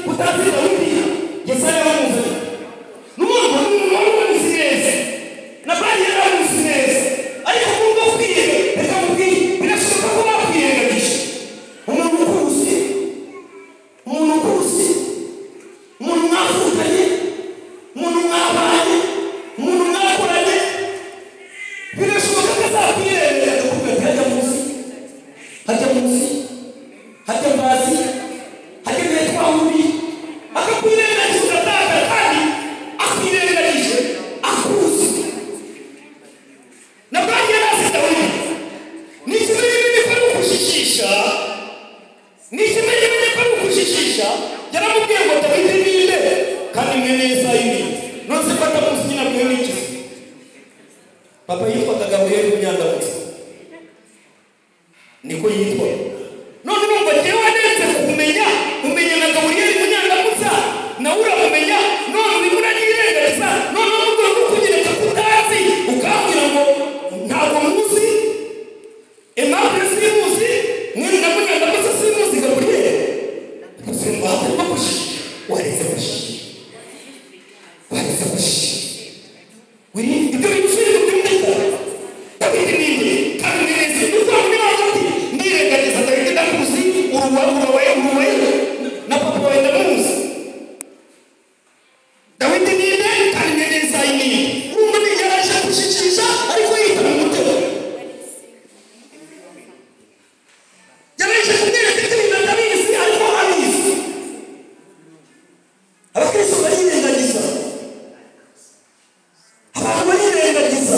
kutazi Dawidi Yesaya wamuzanye n'umuntu w'umuzi neza na bari yaramuzi neza ariko kumva kwiye reka mubwire birashoboka ko bakwirengagije umuntu ukuzi umuntu mwavuganye umuntu mwabanye umuntu mwakoranye birashoboka ko azakwirengagije kuko hajya munsi hajya bazi hajya netwa ubi akakwirengagije ugataka kandi akwirengagije akuzi na bari yarazi Dawidi nikimenye ko ari ukujijisha yaramubwiye ngo Dawidi ninde kandi mwene Yesayi ni nonse ko atamuzi nyina mwene iki papa yitwaga Gabriel Munyandamutsa niko yitwa none numva jewe netse kumenya na Gabriel Munyandamutsa na uramumenya none bimuranyirengageza none ubwo kukugereka kutazi ukambwira ngo ntabwo muzi Emmanuel simuzi mwene na Munyandamutsa simuzi Gabriel kusimba wareze wiri ibyo bifiri by'umwuka Dawidi ninde kandi neze uko mwabati ndirengagiza Dawidi ndakuzi uruwaye na papa wawe ndamuzi Dawidi ninde kandi neze Yesayi ninde urumva ni yaraje kushikisha ariko yita mu mutego yaraje kumwereka ibintu atabizi ariko abizi abakristo barirengagiza abantu barirengagiza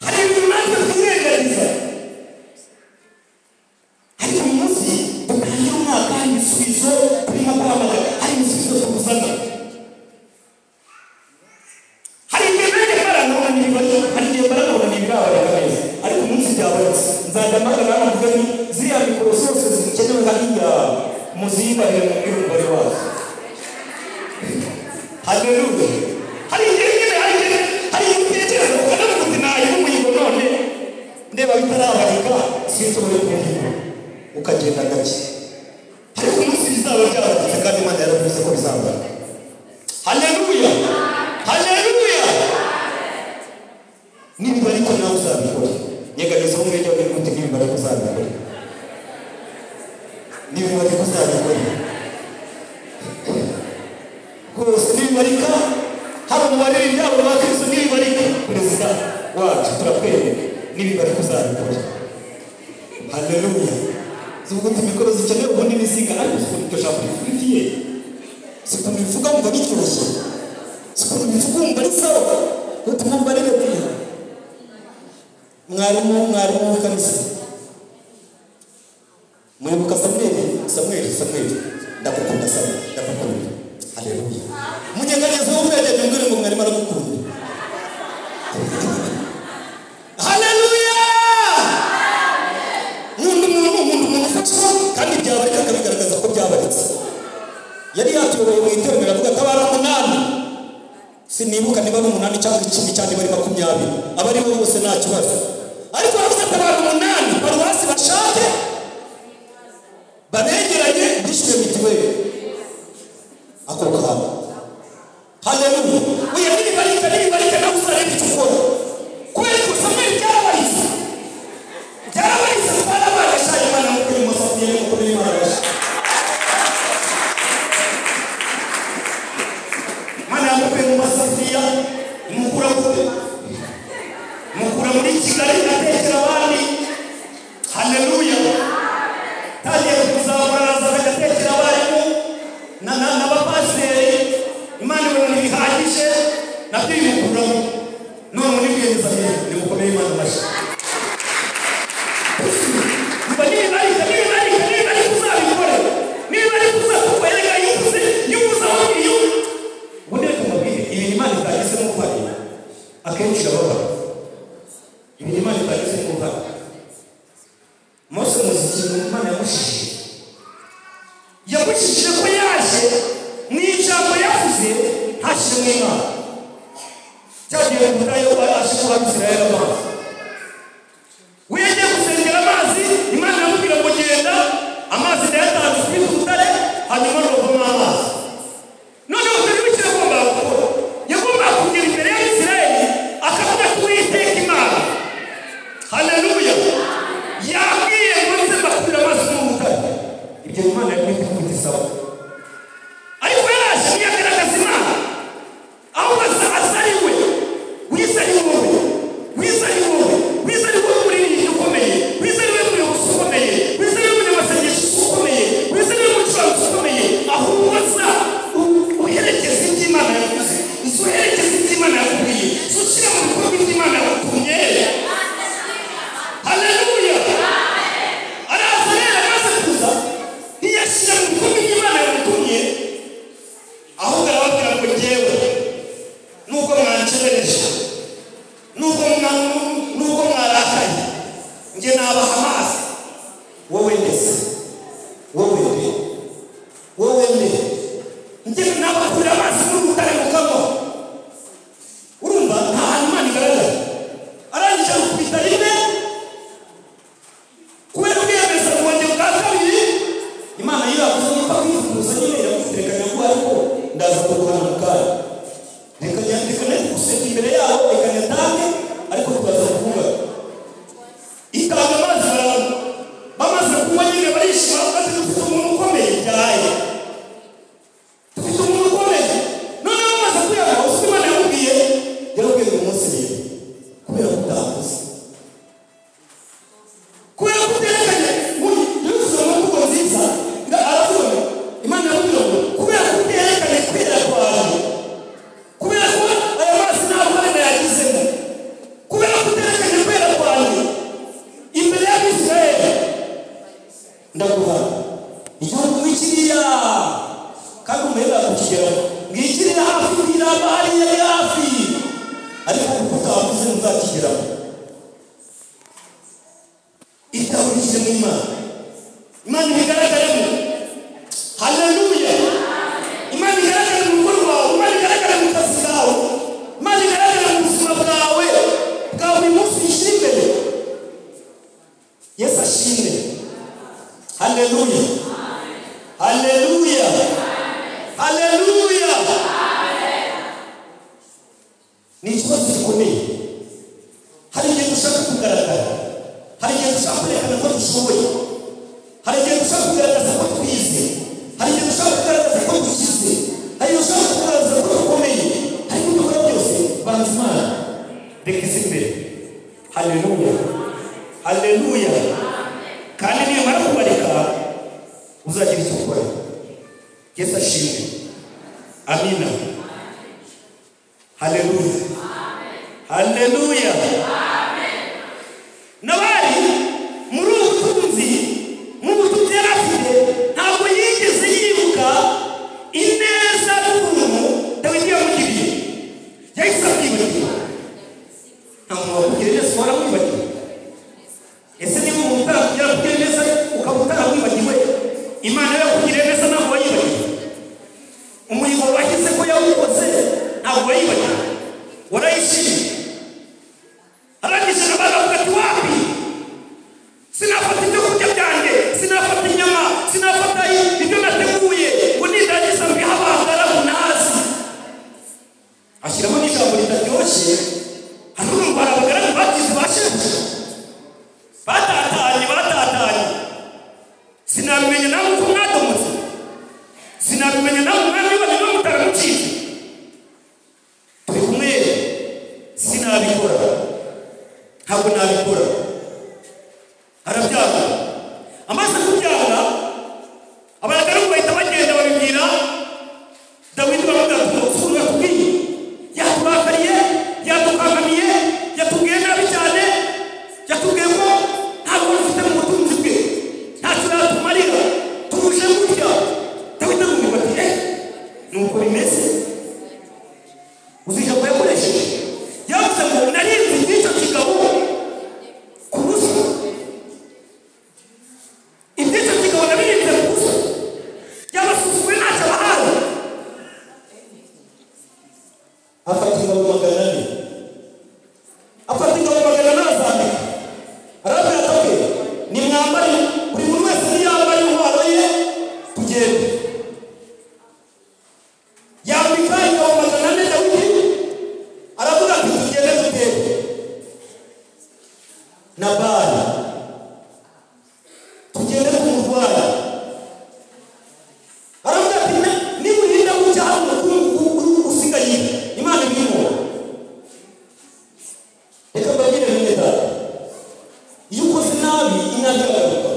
hari ibintu natwe twirengagiza ariko uyu munsi dutangira umwaka hari ibisubizo turimo guhamagara hari ibisubizo tuzana hari igihe mbere baranabona n'ibibazo hari igihe baranabona n'ibirabareka neza ariko umunsi byabonetse nzadamagana navuga ni ziriya mikoro zose zikenewe hariya muzibarire mu bw'umugore wazo haleluya hari igihe nyine hari ibitekerezo ukanavuga uti nayo umuhigo none ndeba bitarabarika sinshobore kuhiga ukagenda gake ariko umunsi bizaba byarageze kandi Imana yaravuze ko bizaba haleluya niba ariko nawe uzabikora nyegageza umwete wawe n'uti niba ariko uzabikora niba ariko uzabikora kose niba ariko haba umubare w'ibyabo bakristo niba ariko perezida wacu turakwemera niba ariko uzabikora haleluya zuko imikoro zikenewe ubundi n'ibisiga ariko siko nicyo jambo rifitiye siko bivuga ngo bityoshye siko bivuga ngo ari sawa utuma mbarire pia mwarimu kanisa mwibuka Samuel ndakukunda sana ndakukunda haleluya munyeganyezo umwete ngire ngo mwarimu aramukunda haleluya umuntu fatwa kandi byabarika akabigaragaza ko byabaritse yari yatuyoboye mu iterambere avuga ko abantu 8 sinibuka niba ari 8 cyangwa 10 cyangwa bari 20 abari bose nta kibazo ariko aravuze ko abantu 8 paruwasi bashake banegeranye bishyure mituweli ako kahaba haleluya uye nibarika na usare bitukora kweli ko Samuel byarabaritse twara bagashaye Imana mu kuri Musafiya mu kuri Imana Mana mu kuri Musafiya mukura muri Kigali atekera abandi Imana yari kumwitisaba ariko yaraje yagaragaza Imana aho asariwe wisariwe muri iyi ukomeye wisariwe muri ukomeye wisariwe muri masengesho ukomeye wisariwe muri cyangwa ukomeye aho waza uherekeza iby'Imana yavuze uherekeza iby'Imana yakubwiye ushyira mu bikorwa iby'Imana yagutumye. Haleluya. Araza rero amaze kuza ntiyashyira mu bikorwa iby'Imana yagutumye ahubwo arababwira ngo njyewe nubwo mwancerereje nubwo mwarakaye njye nabaha amazi wowe ndetse wowe njye nabakurira amazi n'urutare mukamo. Urumva nta hantu Imana igaragara arangije gukubita rimwe kubera ubwiyemeza bwongera bwa kabiri Imana yiravuze ko kwifuza nyine iramuterekanya ko ariko ndaza kuguhana mu kanya reka guseka imbere yabo reka nyatange ariko tubaza kuvuga itanga amazi bamaze kunywa nyine barishima bati dufite umuntu ukomeye byaye dufite umuntu ukomeye noneho bamaze kuyanywa uzi Imana yamubwiye ngo umunsi rero kubera kutavuze kubera kuterekanye yuzuye mu mvugo nziza aravuga Imana yamubwiye ngo kubera kuterekanye kwera kwawe kubera ko aya mazi ntabwo Imana yagizemo kubera kuterekanye kwera kwawe imbere y'Abisirayeli ndaguha igihugu wikiriya kandi umuhera kukigeraho ngikirira hafi kwiramba hariya hafi ariko kuko utavuze muzakigeraho itahurije mu Imana ibigaragaremo. Haleluya. Imana igaragara mu rugo rwawe, Imana igaragara mu kazi kawe, Imana igaragara mu buzima bwawe bwa buri munsi ushyira imbere. Yesu ashimwe. Haleluya. Haleluya. Haleluya. Ni ikibazo gikomeye. Hari igihe dushaka kugaragara, hari igihe dushaka kwerekana ko dushoboye, hari igihe dushaka kugaragaza ko twize, hari igihe dushaka kugaragaza ko dukize, hari igihe dushaka kugaragaza ko dukomeye, ariko dukora byose banza Imana reka izi imbere. Haleluya. Haleluya. Kandi nimara kubareka uzagira icyo ukora. Yesu ashimwe. Amina. Haleluya. Haleluya. Nabari muri ubutunzi yari afite ntabwo yigeze yibuka ineza n'ukuntu Dawidi yamugiriye. Yahise abyibagirwa. Nta muntu wakugirira neza waramwibagiwe. Ese niba umuntu yarakugirira neza ukaba utaramwibagiwe, Imana yakugiriye neza ntabwo wayibagiwe. Umurimo wahize ko yawukoze ntabwo wayibagiwe, warayishimye. Arangije n'abaravuga ati wapi sinafata ibyo kurya byanjye, sinafata inyama, sinafata ibyo nateguye ngo nindagiza mbihabangara munazi. Ashyiramo n'ijambo ritaryoshye. Hano urumva abagaragu bagize basheje batatanye. Sinabimenya nawe uko mwadomotse, sinabimenya nawe umwami wabyo no mutaramucize. Turi kumwe. Sinabikora, ntabwo nabikora. Arabyanga. Amaze kubyanga abagaragu bahita bagenda babibwira Dawidi bamubwira ati umusuru yakubwiye yaturakariye, yatukangamiye, yatubwiye nabi cyane, yatubwiye ko ntabwo ufite mu butunzi bwe ntacyo yatumarira tuje gutya. Dawidi aramubwira ati nuko bimeze. Uzi ijambo yakoresheje yavuze ngo narinzi n'icyo kigabo ku busa. Iby'icyo kigabo nabirinze ku busa, yabasuzuguye ntacyo abahaye. Afata ingabo 400, afata ingabo 400 azambika. Arabwira ati nimwambare, buri muntu wese niyambare intwaro ye tugende. Yambika ingabo 400 Dawidi aravuga ati tugende dutere. Nabali tugende kumurwanya inabi agaruka.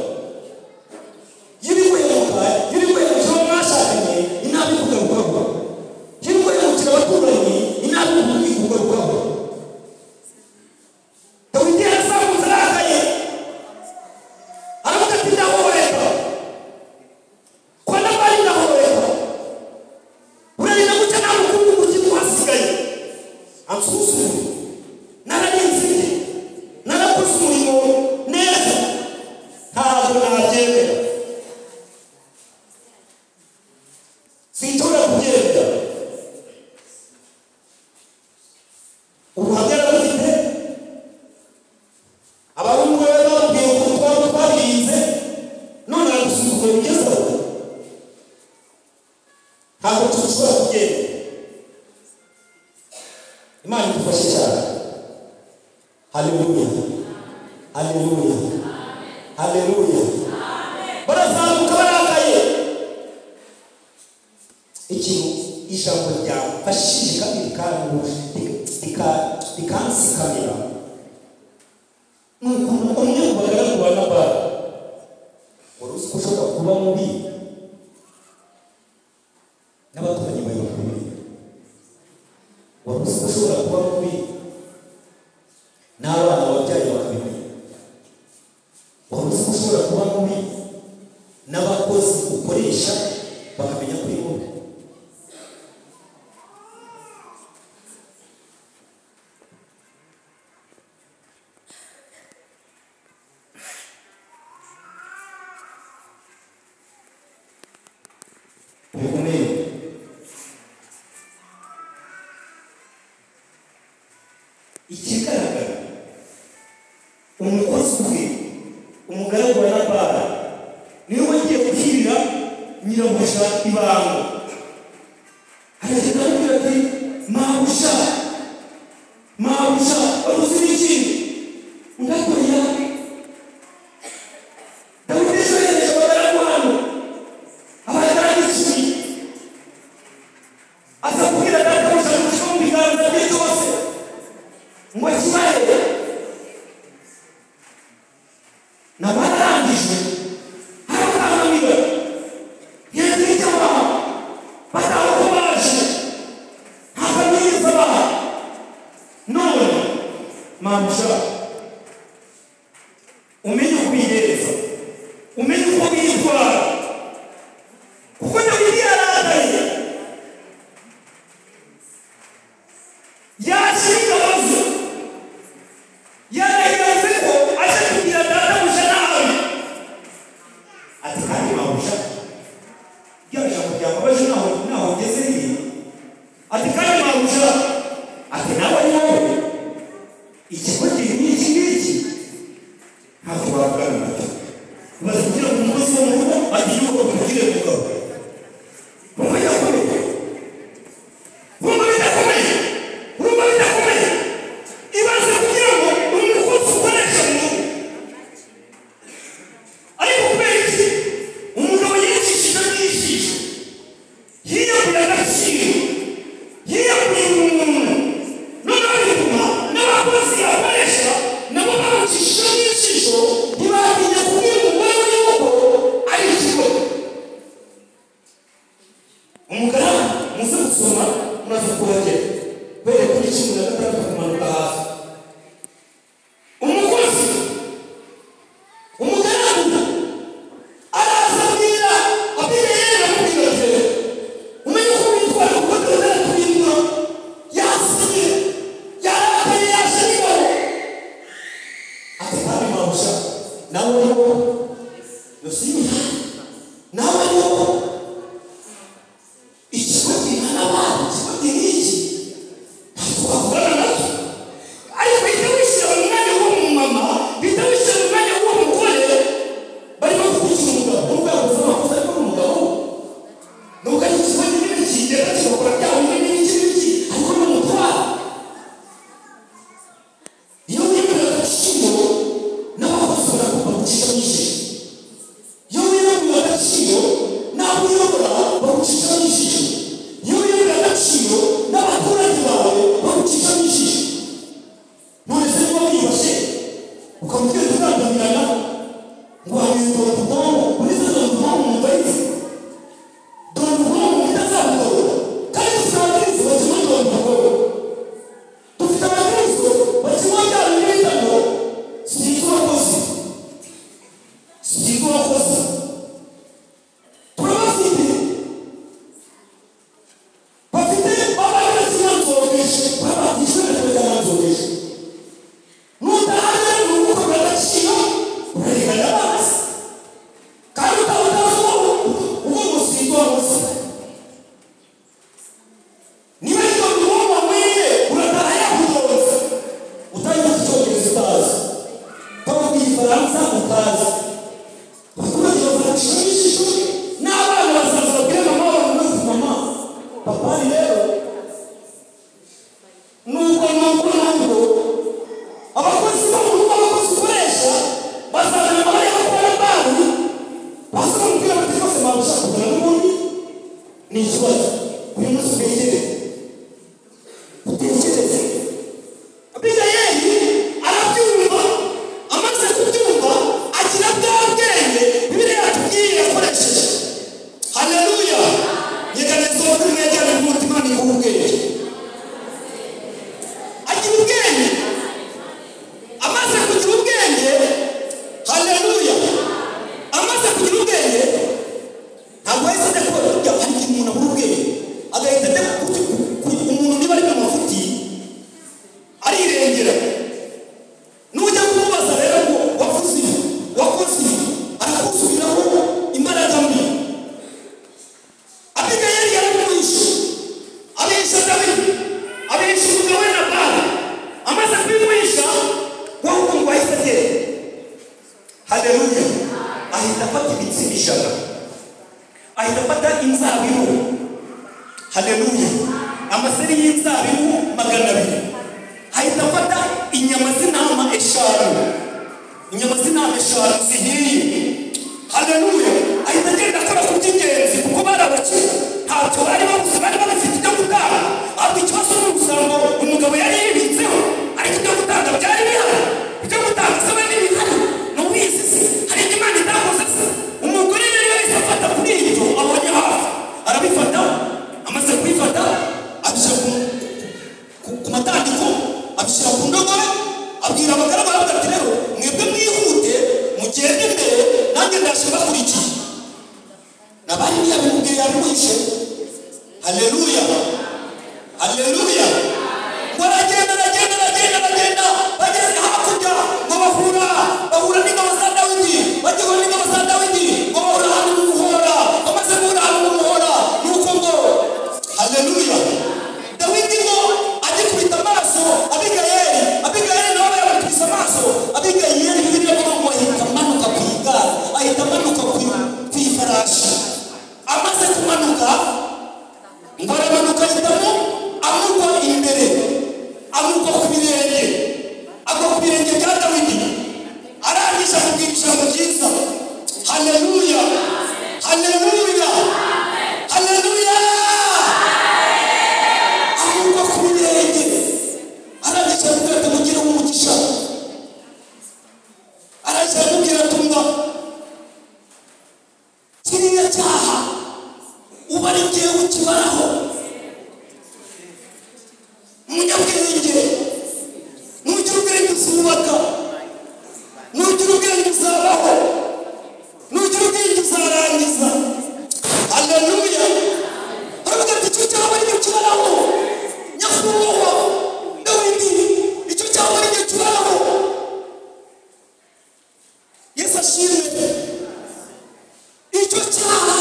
Yirikuye mu mwashakanye inabi kugaruka. Yirikuye mu abaturanyi inabi kugaruka. Dawidi yasamuza arakaye. Aravuga ati ndahoreka. Kwa nabari ndahoreka. Urarira guca nta mukungu mukimu hasigaye. Ansusuye. Nararinze. Narakoze umurimo neza. Ntabwo nabyemera. Sinshobora kubyemera. Ubuhamya bufite abahungu be babwiye ko twabirinze none aragusuzugura bigezeho. Ntabwo dushobora kubyemera. Imana idufashe cyane. Haleluya. Haleluya. Haleluya. Barazamuka barakaye. Ikintu ijambo ryafashije kabiri rikansikamira nuko umwe mu bagaragu ba Nabali wari uzi ko ushobora kuba mubi n'abaturanyi bawe bakomeye. Wari uzi ko ushobora kuba mubi n'abana wabyaye bakabimenya. Wari uzi ko ushobora kuba mubi n'abakozi ukoresha bakamenya ko uri mubi. Ikigaragara umukozi we umugaragu wa Nabali niwe wagiye guhirira nyirabuja ibanga. Aragenda aramubwira ati mabuja waruzi n'iki ndakorera. Dawidi yohereje abagaragu hano abagaragu 10 aza kubwira databuja ngo mu biganza bye byose ngo kibaye nabarangije harakamira yende cyangwa bataho kubaje hakamiriza ba none mamusha umenye kubireza umenye uko bitwara kuko Dawidi yarakaye yashika bazo yaraheze ko aje kugira databuja nawe ati kandi mamusha yaje kujyamo baje naho ngeze ni ati kandi mamusha ati nawe ni wowe ikigo n'iki ntabwo bagana nacyo umaze kugira ngo umukozi wo mu rugo ati yuko kumugire mugabo umenya kure urumva bidakomeye ibaze kugira ngo umukozi ukoresha mu rugo ariko kubera iki umugabo yicishije n'ijisho yiyakuye agaciro yiyakuye umuntu noneho bituma n'abakozi yakoresha nabo bamucishije n'ijisho ntibatinya kubwira umugore we yuko ari ikigo. Umugaragu muze gusoma muraza kubagera kubera kuri 16 kumanuka hasi. Umukozi umugaragu araza abwira abirera amubwira ati umenye uko witwara kuko dore turindwa yasinye yarakaye yashiriwe ati kandi mamusha nawe niwo yosinye nawe niwo ikigo kingana n'abandi ikigo n'iki twavugana nacyo ariko ihita wishyira mu mwanya w'uwo mumama ihita wishyira mu mwanya w'uwo mugore barimo gukurikira umugabo n'ubwo yakoze amakosa ariko ni umugabo nubwo ari ikigo kinini kigenda kigakora bya bindi n'iki ariko ni umutwaro. Iyo wimura agaciro n'abakozi barakubagucisha n'ijisho. Iyo igifaransa ukaza abaturage bazashishije n'abana bazaza babwire mama wabo ngo mama papa rero nubwo abakozi ukoresha bazana amabare bakora banki basaba umupira bati bose babushaka kugana n'ubundi ni ikibazo uyu munsi utekereze Abigayeli arabyumva amaze kubyumva agira bwa bwenge Bibiliya yatubwiye yakoresheje haleluya nyeganeza umwegane n'umutima ni ubwenge agira ubwenge amaze kugira ubwenge haleluya amaze kugira ubwenge ntabwo yahise ajya kuba burya hari igihe umuntu abura ubwenge agahita ajya umuntu niba ari mu mafuti arirengera nujya kumubaza rero ngo wakoze ibi arakusubiraho imbaraga mbi Abigayeli yaramwishe abisha Dawidi abisha umugabo we Nabali amaze kubimwisha wahubwo ngo ahise agera haleluya ahita afata ibitsi ijana ahita afata inzabibu haleluya amaseri y'inzabibu 200 ahita afata inyama z'intama 5 zihiye haleluya ahita agenda akora ku by'ingenzi kuko bari abakire ntacyo bari babuze bari babifite ibyo gutanga ahubwo ikibazo ni ubusambo umugabo yari yibitseho ariko ibyo gutanga byari bihari ibyo gutanga se bari bihari n'ubizi se hari Imana itakoze se umugore rero yahise afata kuri ibyo abonye hafi arabifata amaze kubifata abishyira ku matandiko abishyira ku ndogobe abwira abagaragu ati rero mwebwe mwihute mugende imbere nanjye ndashaka kurikiye nabari ntiyabimubwiye yabimwishe haleluya haleluya baragenda bageze hakurya ngo bahura n'ingabo za Dawidi bageze n'ingabo za Dawidi ngo bahura ahantu mu muhora bamaze guhura ahantu mu muhora nuko ngo haleluya Dawidi ngo agikubita amaso Abigayeli nawe yabikubise amaso Abigayeli Bibiliya ivuga ngo ahita amanuka ku igare ahita amanuka ku ifarashi amaze kumanuka ngo aramanuka ahitamo amugwa imbere amugwa ku birenge agwa ku birenge bya Dawidi arangije amubwira ijambo ryiza haleluya haleluya haleluya amugwa ku birenge arangije amubwira ati mugire umugisha arangije amubwira ati umva kiriya cyaha uba ari jyewe ukibaraho umunyabwenge nugira ubwenge uzubaka nugira ubwenge uzabaho nugira ubwenge uzarangiza haleluya aravuga ati icyo cyaba ari cyo kibaraho nyakubahwa Dawidi icyo cyaba ari cyo kibaraho Yesu ashimwe icyo cyaha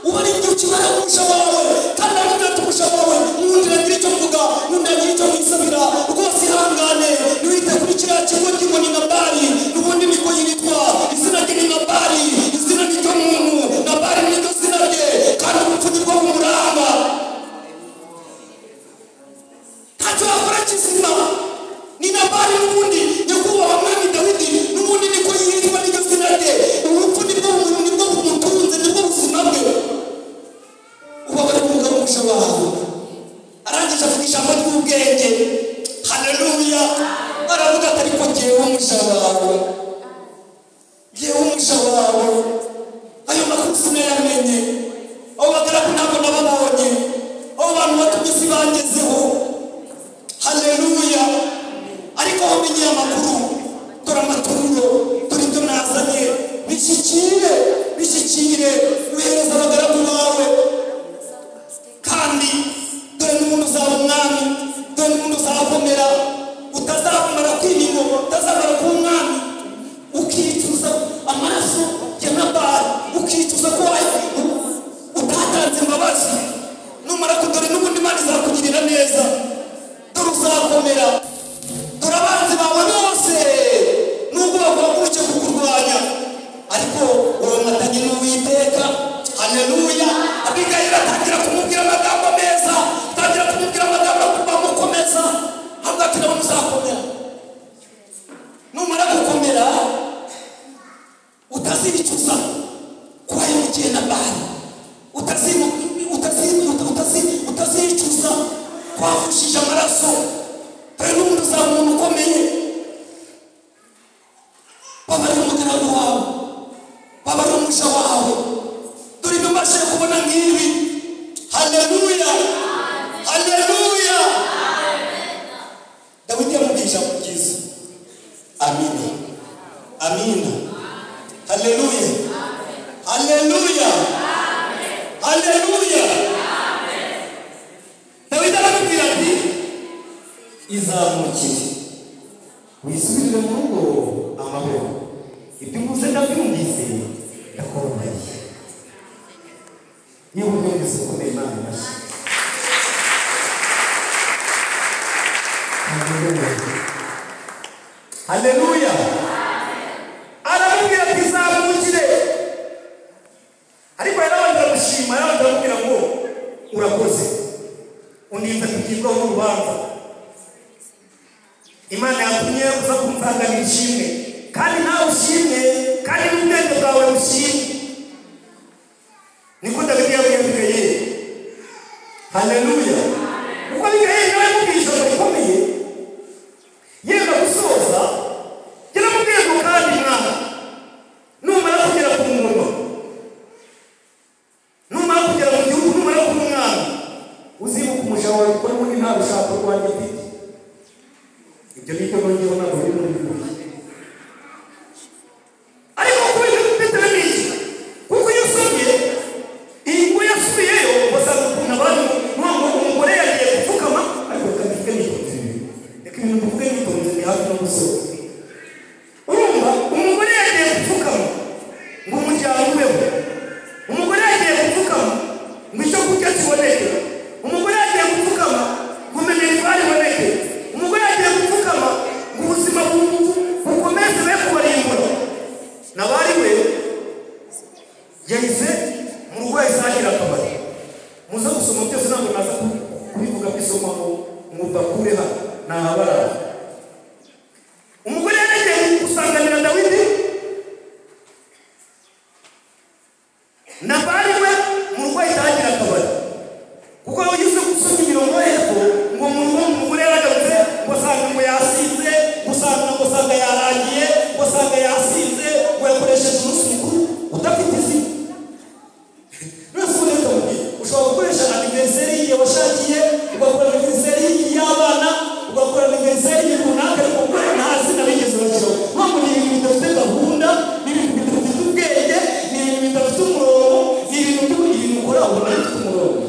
uba ari cyo kibaraho umusha wawe kandi avuga ati umusha wawe nkundira ngira icyo mvuga nkundira ngira icyo mwisabira rwose ihangane niwite kuri kiriya kigo ngo ni Nabali n'ubundi niko yitwa izina rye ni Nabali izina ni ryo muntu Nabali ni ryo zina rye kandi urupfu ni rwo rumuranga ntacyo yakora kizima ni Nabali n'ubundi nyakubahwa mwami Dawidi n'ubundi niko yitwa niryo zina rye urupfu ni rwo bumutunze ni rwo buzima bwe ubabare umugabo umusha wawe arangije avuga ijambo ry'ubwenge haleluya aravuga ati ariko jyewe umusha wawe ayo makuru sinayamenye abo bagaragu ntabwo nababonye abo bantu batumye si bangezeho haleluya ariko wamenyeye amakuru dore amaturo dore ibyo nazanye bishyikire uhereza abagaragu bawe kandi dore n'umuntu uzaba umwami dore n'umuntu uzakomera utazamara kwima ingoma utazamara kuba umwami ukicuza amaraso ya Nabali utazicuza kwa yumukiye na bari, utazicuza kwafushije amaraso. Dore n'umuntu uzamuntu ukomeye, babarira umugaragu wawe, babarira umuja wawe. Dore ibyo mbashije kubona nk'ibi. Haleluya, haleluya. Dawidi yamubwiye ijambo ryiza. Amina, amina. Haleluya, haleluya, haleluya. Dawidi aramubwira ati izamukire wisubirire mu rugo amahoro. Ibyo mvuze ndabyumvise ndakoromeye. Niba ubyumvise ukomeye Imana imashyi. Haleluya. Aramubwira ati izamukire. Ariko yarabanje gushima, yarabanje kumubwira ngo urakoze, undinze kugirwaho n'urubanza. Imana yatumye uza kumutangana ishimwe, kandi nawe ushimwe, kandi n'ubwenge bwawe bushimwe. Niko Dawidi yabwiye Abigayili. Haleluya. Kuko Abigayili nawe yamubwiye ijambo rikomeye. Yenda gusoza yaramubwiye ngo kandi mwana, numara kugera ku ngoma, numara kugera mu gihugu, numara kuba umwami, uzibuka umuja wawe kuko n'ubundi nta rushako rwanjye mfite. Ibyo ngibyo nongeyeho ntabwo biri muri Bibiliya. Ariko kuba ibyo bitewe n'iki? Kuko iyo usomye iyi ngo yasubiyeyo basanga ukuntu abandi ngo umugore yagiye gupfukama. Ariko reka bivuge nitonze, reka ibintu bivuge nitonze, ni hafi no gusoza. Urumva umugore yagiye gupfukama ngo umuryango ubeho, umugore yagiye gupfukama ngo icyo kurya kiboneke, umugore yagiye gupfukama ngo minerivare iboneke, umugore yagiye gupfukama ngo ubuzima bukomeze be kubarimbura. Nabari we yahise mu rugo yahise agira akabari. Muze gusoma byose ntabwo naza kubivuga bisoma ngo bakure hano nahabarara. Umugore yaragiye gusanganira Dawidi, Nabali we mu rugo yahise agira akabari. Kuko yageze gusoma imirongo hepfo ngo mu rugo umugore yaragarutse ngo asanga ngo yasinze, gusanga yarangiye, gusanga yasinze, ngo yakoresheje umunsi mukuru udafite izina. Nose ureka mubwira, ushobora gukoresha aniversary yawashakiye, ugakora aniversary y'abana, ugakora aniversary runaka, ariko nta zina bigeze bashyiraho. Mpamvu ni ibintu bidafite gahunda, ni ibintu bidafite ubwenge, ni ibintu bidafite umurongo, ni ibintu ukora ubona bifite umurongo.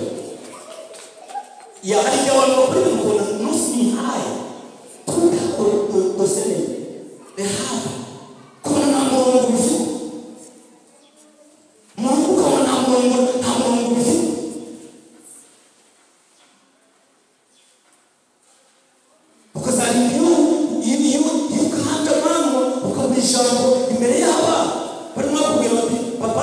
Ya hari abantu bakora ibintu nusi ni haya tuka dosene behava kuna nta murongo bivuga, murongo ukabona nta murongo bivuga. Ukazana iyo ukahanda mama ukabona ijambo imbere y'abana barimo bakubwira bati papa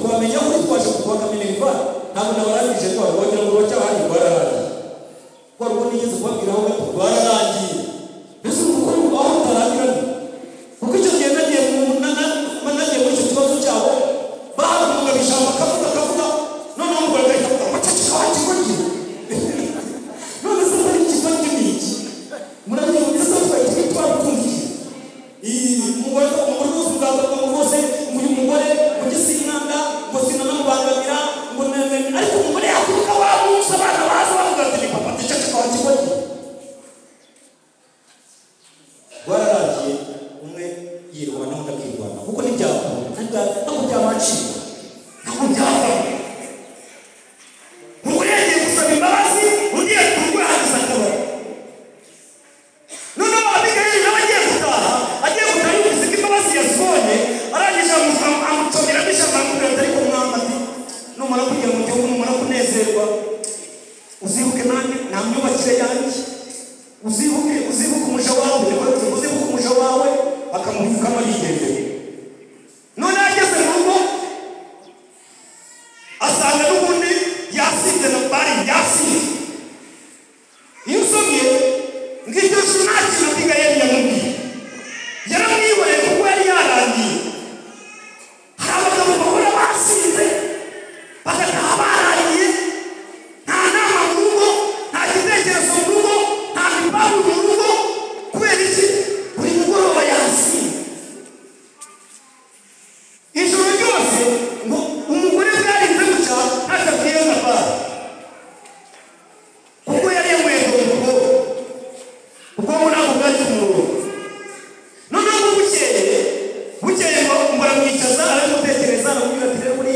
twamenye aho twaje kukwaka minerivare, ntabwo nabarangije twari wagira ngo bacyahari rwararangiye. Kwari ubwo nigeze kubabwira aho gato rwararangiye. Mbese umukuru aho utarangiranye, kuko icyo gihe nagiye muri icyo kibazo cyabo bahabwa ijambo akavuga, noneho umugore agahita avuga ngo ceceka wa kigoryi. None se muri ikigoryi ni iki? Murabizi se twabipfundikiye. Umugore wose uzavuga ngo bose uyu mugore ugisinanga ngo sinamubangamira ngo ariko umugore yakuruka wa munsi abana baza bavuga ati papa ceceka wa kigoryi. Rwararangiye umwe yirwana undi akirwana kuko ntibyakunda, ntabwo byabacika, ntabwo byava. Umugore yagiye gusaba imbabazi, undi yakurwa yagize akabari. Noneho Abigayili nawe agiye gutaha yumvise ko imbabazi yazibonye, arangije amucomera n'ijambo aramubwira ati ariko mwamba ati numara kugera mu gihugu, numara kunezerwa, uzibuke nanjye nta myubakire yanjye, uzibuke umuja wawe, uzibuke umuja wawe, akamubikamo yigendeye. None ageze mu rugo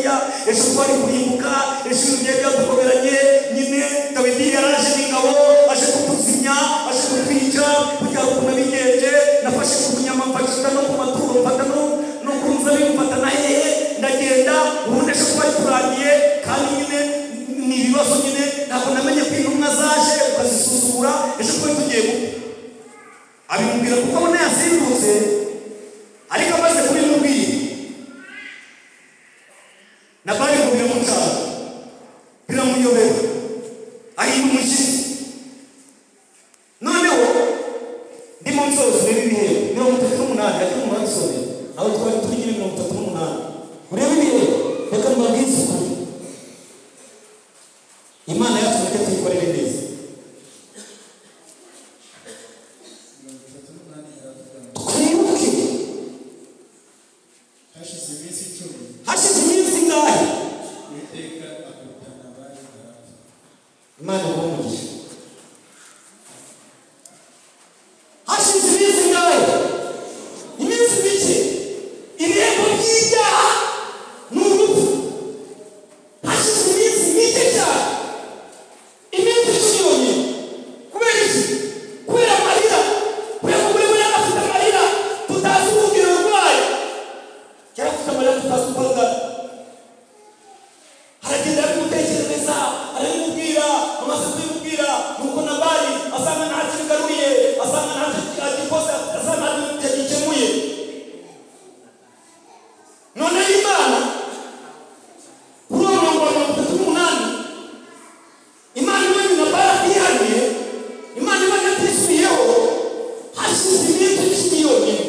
hariya, ejo twari kurimbuka, ejo ibintu byari byadukomeranye, nyine Dawidi yaraje n'ingabo aje kutuzimya, aje kutwica kugira ngo nabigenje, nafashe ku nyama mfata no ku maturo mfata no ku nzabibu mfata na hehe, ndagenda ubundi ejo twari turangiye, kandi nyine ni ibibazo nyine ntabwo namenye ko intumwa zaje ukazisuzugura, ejo twari tugiye gupfa. Abimubwira kuko abona yasimbutse, ariko amaze kubimubwira Nabali ngo biramucana biramuyobera ahinda umushyitsi. Noneho ndimo nsoza urebe ibihembo 38 ariko umunani sobe aho twari turi nyine 38 urebe ibihembo. Reka mbabwize ukuri, Imana yacu reka tuyikorere neza. Twibuke hashize iminsi ingahe Imana imugisha, hashize iminsi ingahe, iminsi mike, ibihembo by'ibyaha ni urupfu. Hashize iminsi mike cyane, iminsi 10 yonyine. Kubera iki? Kubera amarira, kubera ko buri wese afite amarira tutazi ubwira urwaye, cyangwa afite amarira tutazi ubwira. Haragenda kumutekereza, aramubwira, amaze kubimubwira, nuko Nabali asanga ntacyo bigaruye, asanga ntacyo agikoze, asanga ntacyo gikemuye. None Imana kuri uwo murongo wa 38, Imana ibonye Nabali atihaniye, Imana ibonye atisubiyeho, hashize iminsi 10 yonyine.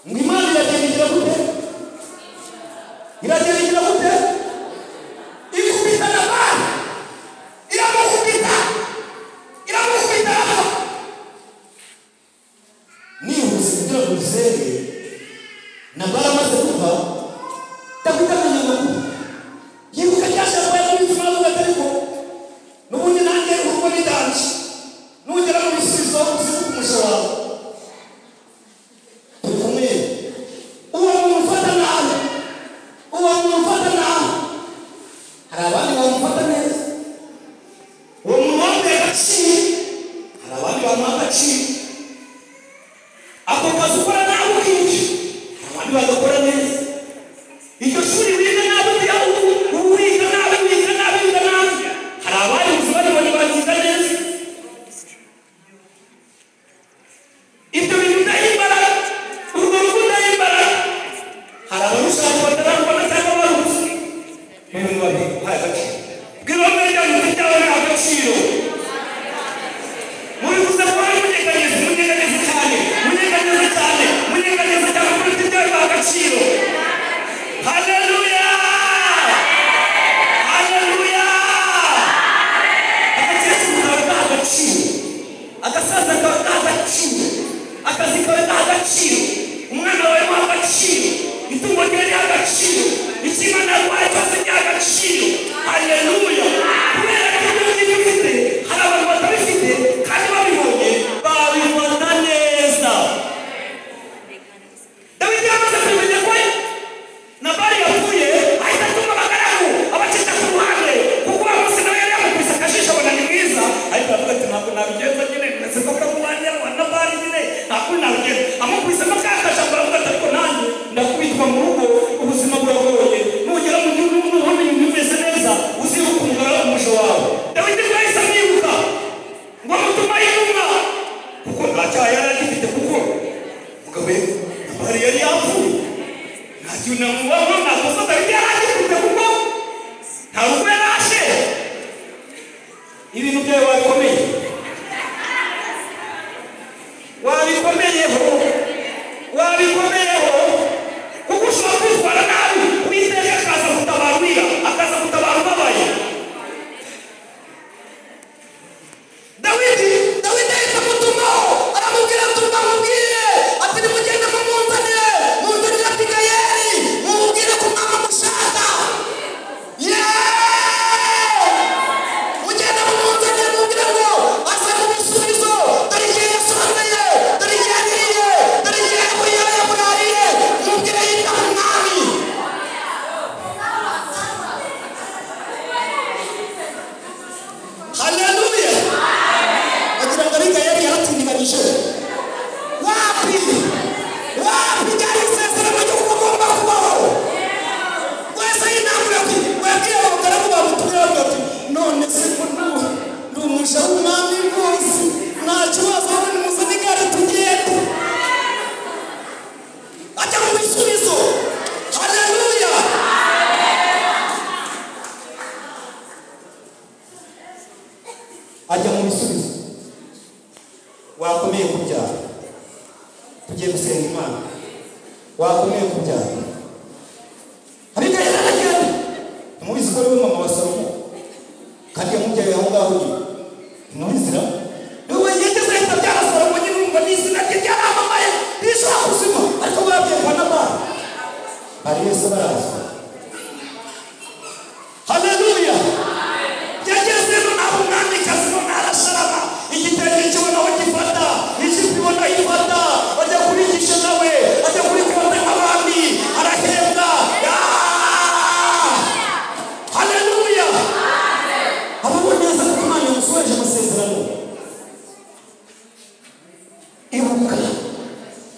Ngo Imana iragenda igira gute? Iragenda igira gute? Ikubita Nabali, iramukubita nihuse kugira ngo uzere. Nabali amaze kuva, Dawidi amenya amakuru, yibuka cyashaka y'ubuzima bw'atariko n'ubundi nanjye urugo n'idanje nugera mu bisubizo uzibuka umushora turi kumwe. Uwo muntu ufata nabi, hari abandi bamufata neza. Uwo muntu wambaye agaciro, hari abandi bamuha agaciro. Ako kazi ukora nabi ukica, hari abandi bagakora neza. Iryo shuri wiga nabi wiga nabi, hari abandi ubuzima bari bagize neza. Ibyo bintu ndahimbara, urwo rugo ndahimbara, hari abarushaka batarabona cyangwa baruzi ibintu babihaye agaciro. Bwira mbere y'ibintu byawe ni agaciro. Mubivuze ko ari munyeganyeza cyane kuri ibyo byawe biha agaciro. Haleluya, haleluya. Agakecuru kawe gaha agaciro, agasaza kawe gaha agaciro, akazi kawe gaha agaciro, umwana wawe muha agaciro, itungo ryawe riha agaciro, ikimana yaguhaye cyose giha agaciro. Haleluya. Kubera ko ibyo ngibyo ufite hari abantu batabifite, kandi babibonye babifata neza. Dawidi yamaze kumenya ko Nabali yapfuye, ahita atuma abagaragu abacisha ku ruhande, kuko uwo munsi nawe yari yamukubise akajisho abona ni mwiza, ariko aravuga ati ntabwo nabigenza nyine, ndetse ko kamubanira wa Nabali nyine ntabwo nabigenza. Amukubisemo ka kajambo aravuga ati ariko nanjye ndakubitwa mu rugo, ubuzima buragoye, nugera mu gihugu n'ubuhamya ibintu bimeze neza, uzibuka umugaragu umuja wawe. Dawidi yahise amwibuka ngo amutuma y'intumwa, kuko nta cyaha yari agifite, kuko mugabo Nabali yari yapfuye. Namubaho nakosa Dawidi yari agifite, kuko nta rugo yari ashe. Ibintu byawe wabikomeyeho, kuko ushobora kwitwara nabi, Uwiteka akaza gutabarira, akaza gutabara ubabaye. Dawidi ahita amutumaho, aramubwira ati umubwire ati nimugende mumunzanire Abigayeli, mumubwire ko umwami amushaka. Mugende mumunzanire, mubwire ngo aze mu bisubizo, dore igihe yasondeye, dore igihe yagiriye, bakomeye kubyara ariko yaragenda mubizi ko ari mama wa Salomo kandi yamubyaye aho ngaho nyine nubizira niwe yigeze ahita abyara Salomo nyine umva n'izina rye ryaramamaye rishobora kuzima ariko babwiye kwa Nabali bari wese barazwa haleluya yageze no nabo mwamikazi no narasharama igitenge kibona aho gifata ijipo ibona aho ifata bajya kurigisha nawe bajya kurikota nk'abandi arahembwa haleluya ababona neza ko Imana yamusohoje amasezerano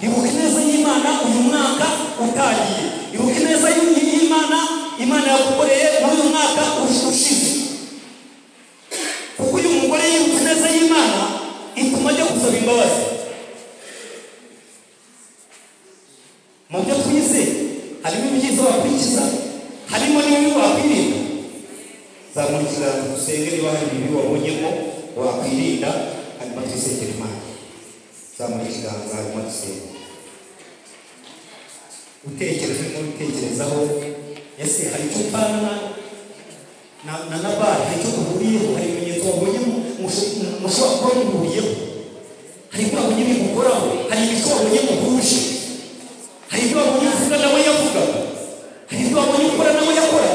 ibuka neza y'Imana uyu mwaka utangiye ibuka neza y'Imana Imana yagukoreye muri uyu mwaka ushize kuko uyu mugore yibuka neza y'Imana ituma ajya gusaba imbabazi mu byo twize harimo ibyiza wakurikiza harimo n'ibibi wakwirinda zamura ikiganza dusenge niba hari ibibi wabonyemo wakwirinda hanyuma twisengera Imana zamura ikiganza hanyuma dusenge utekerezaho ese hari icyo upfana na Nabali hari icyo uhuriyeho hari ibimenyetso wabonyemo mushobora kuba muhuriyeho hari ibyo wabonye bigukoraho hari ibyo wabonye muhuje hari ibyo wabonye uvuga nawe yavuga hari ibyo wabonye ukora nawe yakora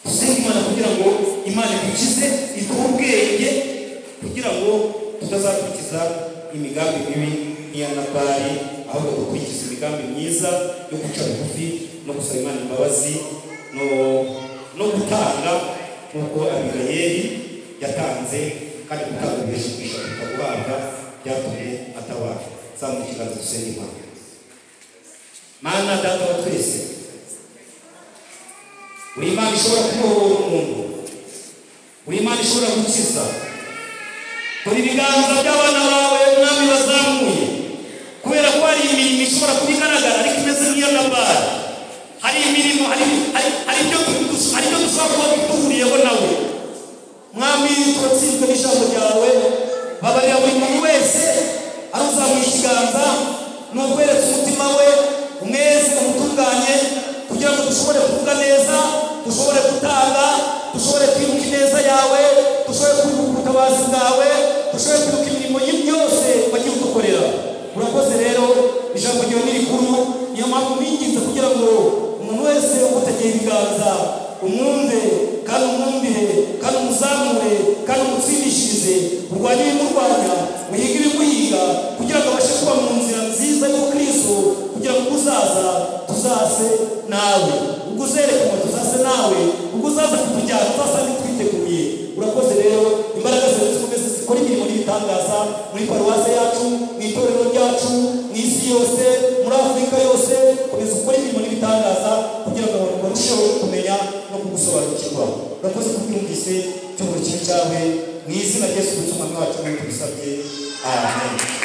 dusenge Imana kugira ngo Imana idukize iduhe ubwenge kugira ngo tutazakurikiza imigambi mibi nk'iya Nabali ahubwo dukurikiza imigambi myiza yo guca bugufi no gusaba Imana imbabazi no gutanga nk'uko Abigayeli yatanze kandi gutanga bishimisha guhabwa byatumye atabara zamura ikiganza dusenge Imana Mana data wa twese uri Imana ishobora kubohora umuntu uri Imana ishobora gukiza dore ibiganza by'abana bawe mwami bazamuye kubera ko hari imirimo ishobora kuba igaragara ariko imeze nk'iya Nabali hari imirimo hari ibyo dushobora kuba duhuriyeho nawe mwami turatsinzwe n'ijambo ryawe babarira buri muntu wese ari uzamuye ikiganza n'ukweretse umutima we umweze umutunganye kugira ngo dushobore kuvuga neza dushobore gutanga dushobore kwibuka ineza yawe dushobore kwibuka ubutabazi bwawe dushobore kwibuka imirimo yose wagiye udukorera urakoze rero ijambo ryawe ni rikuru niyo mpamvu mwinginze kugira ngo umuntu wese ugutegeye ibiganza umwumve kandi umwumvire kandi umuzamure kandi umutsindishirize urwanya ibimurwanya muhiga ibimuhiga kugira ngo abashe kuba mu nzira nziza y'Ukristo kugira ngo uzaza tuzase nawe ubwo uzerekanwa tuzase nawe ubwo uzaza kutujyana uzasanga twiteguye urakoze rero imbaraga zawe zikomeze zikora imirimo n'ibitangaza muri paruwase yacu mu itorero ryacu mu isi yose muri Afurika yose komeza gukora imirimo n'ibitangaza kugira ngo abantu barusheho kumenya no kugusobanukirwa urakoze kubyumvise cyo buri kintu cyawe mu izina rya Yesu Kristo umwami wacu tubisabye amen.